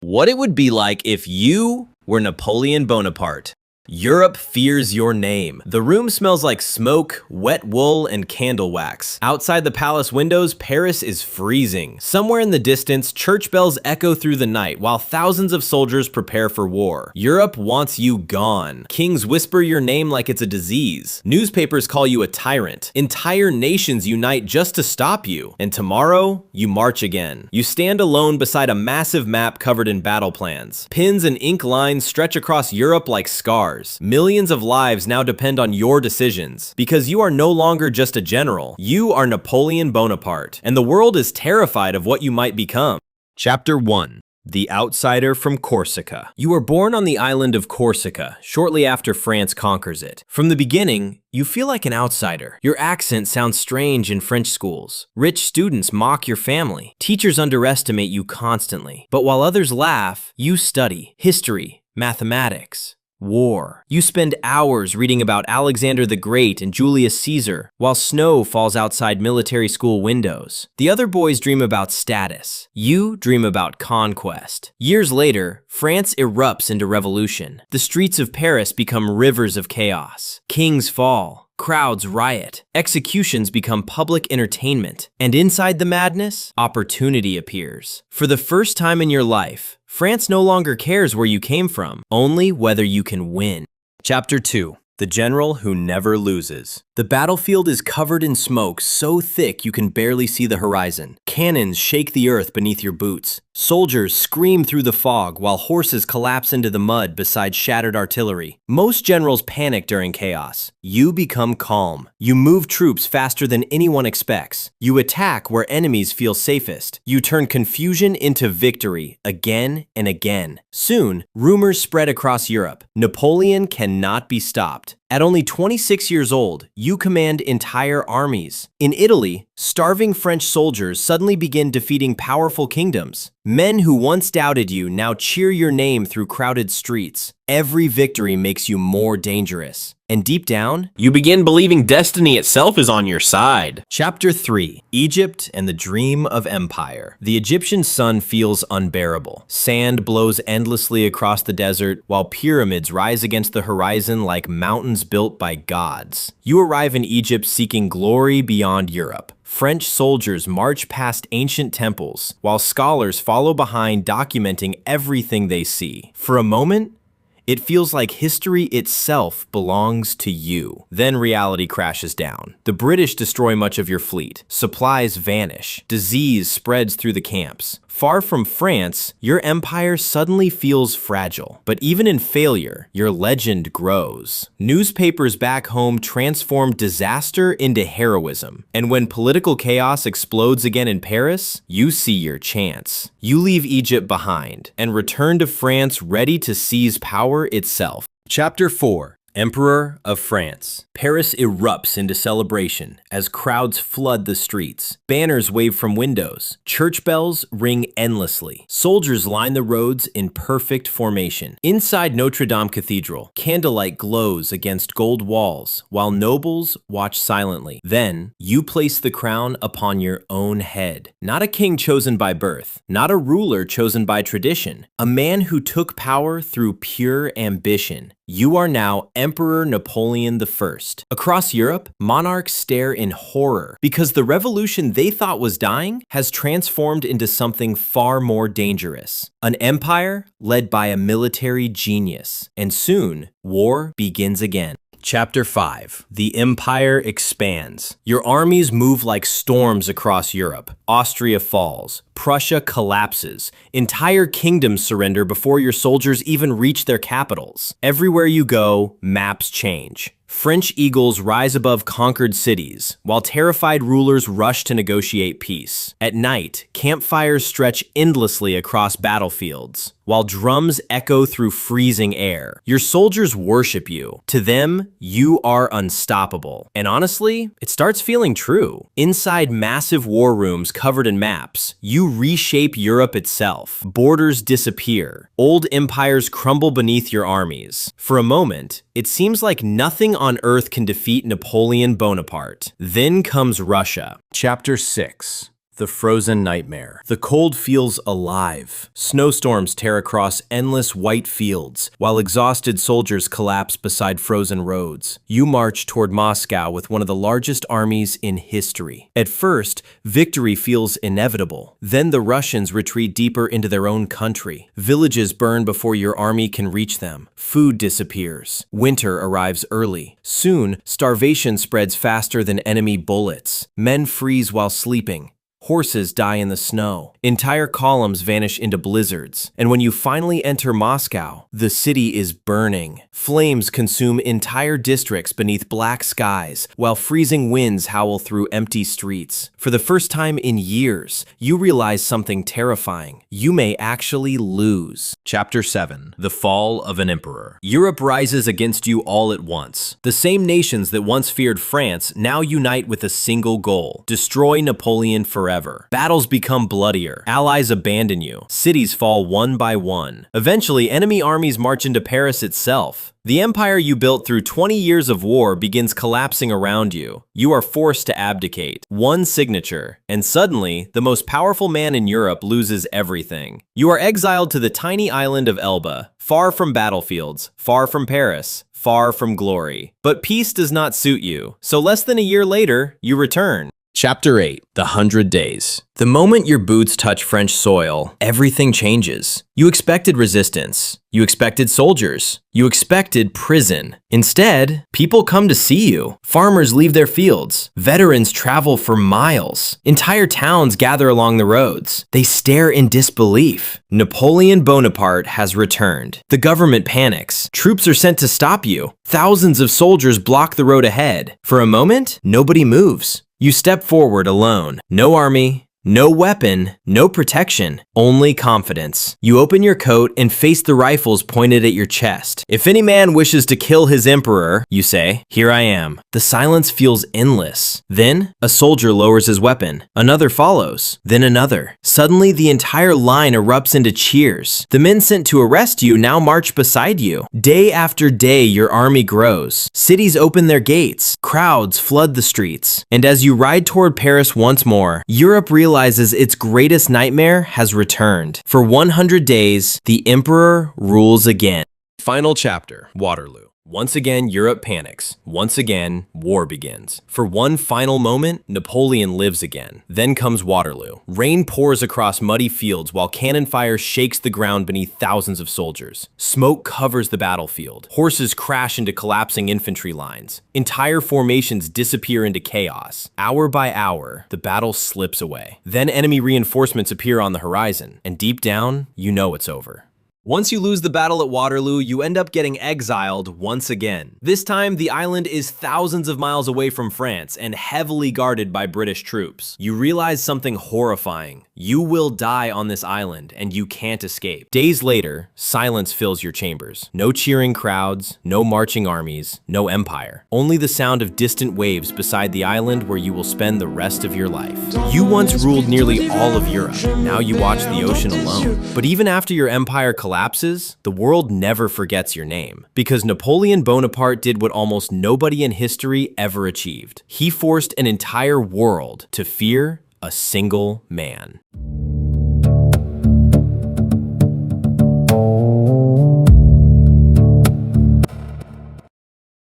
What it would be like if you were Napoleon Bonaparte. Europe fears your name. The room smells like smoke, wet wool, and candle wax. Outside the palace windows, Paris is freezing. Somewhere in the distance, church bells echo through the night while thousands of soldiers prepare for war. Europe wants you gone. Kings whisper your name like it's a disease. Newspapers call you a tyrant. Entire nations unite just to stop you. And tomorrow, you march again. You stand alone beside a massive map covered in battle plans. Pins and ink lines stretch across Europe like scars. Millions of lives now depend on your decisions. Because you are no longer just a general, you are Napoleon Bonaparte, and the world is terrified of what you might become. Chapter 1. The Outsider from Corsica. You are born on the island of Corsica, shortly after France conquers it. From the beginning, you feel like an outsider. Your accent sounds strange in French schools. Rich students mock your family. Teachers underestimate you constantly. But while others laugh, you study history, mathematics, war. You spend hours reading about Alexander the Great and Julius Caesar, while snow falls outside military school windows. The other boys dream about status. You dream about conquest. Years later, France erupts into revolution. The streets of Paris become rivers of chaos. Kings fall. Crowds riot. Executions become public entertainment. And inside the madness, opportunity appears. For the first time in your life, France no longer cares where you came from, only whether you can win. Chapter 2. The General Who Never Loses. The battlefield is covered in smoke so thick you can barely see the horizon. Cannons shake the earth beneath your boots. Soldiers scream through the fog while horses collapse into the mud beside shattered artillery. Most generals panic during chaos. You become calm. You move troops faster than anyone expects. You attack where enemies feel safest. You turn confusion into victory again and again. Soon, rumors spread across Europe. Napoleon cannot be stopped. At only 26 years old, you command entire armies. In Italy, starving French soldiers suddenly begin defeating powerful kingdoms. Men who once doubted you now cheer your name through crowded streets. Every victory makes you more dangerous. And deep down, you begin believing destiny itself is on your side. Chapter 3. Egypt and the Dream of Empire. The Egyptian sun feels unbearable. Sand blows endlessly across the desert, while pyramids rise against the horizon like mountains built by gods. You arrive in Egypt seeking glory beyond Europe. French soldiers march past ancient temples, while scholars follow behind documenting everything they see. For a moment, it feels like history itself belongs to you. Then reality crashes down. The British destroy much of your fleet. Supplies vanish. Disease spreads through the camps. Far from France, your empire suddenly feels fragile. But even in failure, your legend grows. Newspapers back home transform disaster into heroism. And when political chaos explodes again in Paris, you see your chance. You leave Egypt behind and return to France ready to seize power itself. Chapter 4. Emperor of France. Paris erupts into celebration as crowds flood the streets. Banners wave from windows. Church bells ring endlessly. Soldiers line the roads in perfect formation. Inside Notre Dame Cathedral, candlelight glows against gold walls while nobles watch silently. Then, you place the crown upon your own head. Not a king chosen by birth, not a ruler chosen by tradition, a man who took power through pure ambition. You are now Emperor Napoleon I. Across Europe, monarchs stare in horror because the revolution they thought was dying has transformed into something far more dangerous. An empire led by a military genius. And soon, war begins again. Chapter 5. The Empire Expands. Your armies move like storms across Europe. Austria falls. Prussia collapses. Entire kingdoms surrender before your soldiers even reach their capitals. Everywhere you go, maps change. French eagles rise above conquered cities, while terrified rulers rush to negotiate peace. At night, campfires stretch endlessly across battlefields, while drums echo through freezing air. Your soldiers worship you. To them, you are unstoppable. And honestly, it starts feeling true. Inside massive war rooms covered in maps, you reshape Europe itself. Borders disappear. Old empires crumble beneath your armies. For a moment, it seems like nothing on earth can defeat Napoleon Bonaparte. Then comes Russia. Chapter 6. The frozen nightmare. The cold feels alive. Snowstorms tear across endless white fields, while exhausted soldiers collapse beside frozen roads. You march toward Moscow with one of the largest armies in history. At first, victory feels inevitable. Then the Russians retreat deeper into their own country. Villages burn before your army can reach them. Food disappears. Winter arrives early. Soon, starvation spreads faster than enemy bullets. Men freeze while sleeping. Horses die in the snow. Entire columns vanish into blizzards. And when you finally enter Moscow, the city is burning. Flames consume entire districts beneath black skies, while freezing winds howl through empty streets. For the first time in years, you realize something terrifying. You may actually lose. Chapter 7. The Fall of an Emperor. Europe rises against you all at once. The same nations that once feared France now unite with a single goal: destroy Napoleon forever. Battles become bloodier. Allies abandon you. Cities fall one by one. Eventually, enemy armies march into Paris itself. The empire you built through 20 years of war begins collapsing around you. You are forced to abdicate. One signature, and suddenly, the most powerful man in Europe loses everything. You are exiled to the tiny island of Elba, far from battlefields, far from Paris, far from glory. But peace does not suit you, so less than a year later, you return. Chapter 8. The 100 Days. The moment your boots touch French soil, everything changes. You expected resistance. You expected soldiers. You expected prison. Instead, people come to see you. Farmers leave their fields. Veterans travel for miles. Entire towns gather along the roads. They stare in disbelief. Napoleon Bonaparte has returned. The government panics. Troops are sent to stop you. Thousands of soldiers block the road ahead. For a moment, nobody moves. You step forward alone. No army, no weapon, no protection, only confidence. You open your coat and face the rifles pointed at your chest. If any man wishes to kill his emperor, you say, here I am. The silence feels endless. Then, a soldier lowers his weapon. Another follows. Then another. Suddenly, the entire line erupts into cheers. The men sent to arrest you now march beside you. Day after day, your army grows. Cities open their gates. Crowds flood the streets. And as you ride toward Paris once more, Europe realizes its greatest nightmare has returned. For 100 days, the emperor rules again. Final chapter, Waterloo. Once again, Europe panics. Once again, war begins. For one final moment, Napoleon lives again. Then comes Waterloo. Rain pours across muddy fields while cannon fire shakes the ground beneath thousands of soldiers. Smoke covers the battlefield. Horses crash into collapsing infantry lines. Entire formations disappear into chaos. Hour by hour, the battle slips away. Then enemy reinforcements appear on the horizon, and deep down, you know it's over. Once you lose the battle at Waterloo, you end up getting exiled once again. This time, the island is thousands of miles away from France and heavily guarded by British troops. You realize something horrifying. You will die on this island, and you can't escape. Days later, silence fills your chambers. No cheering crowds, no marching armies, no empire. Only the sound of distant waves beside the island where you will spend the rest of your life. You once ruled nearly all of Europe. Now you watch the ocean alone. But even after your empire collapses, the world never forgets your name. Because Napoleon Bonaparte did what almost nobody in history ever achieved. He forced an entire world to fear a single man.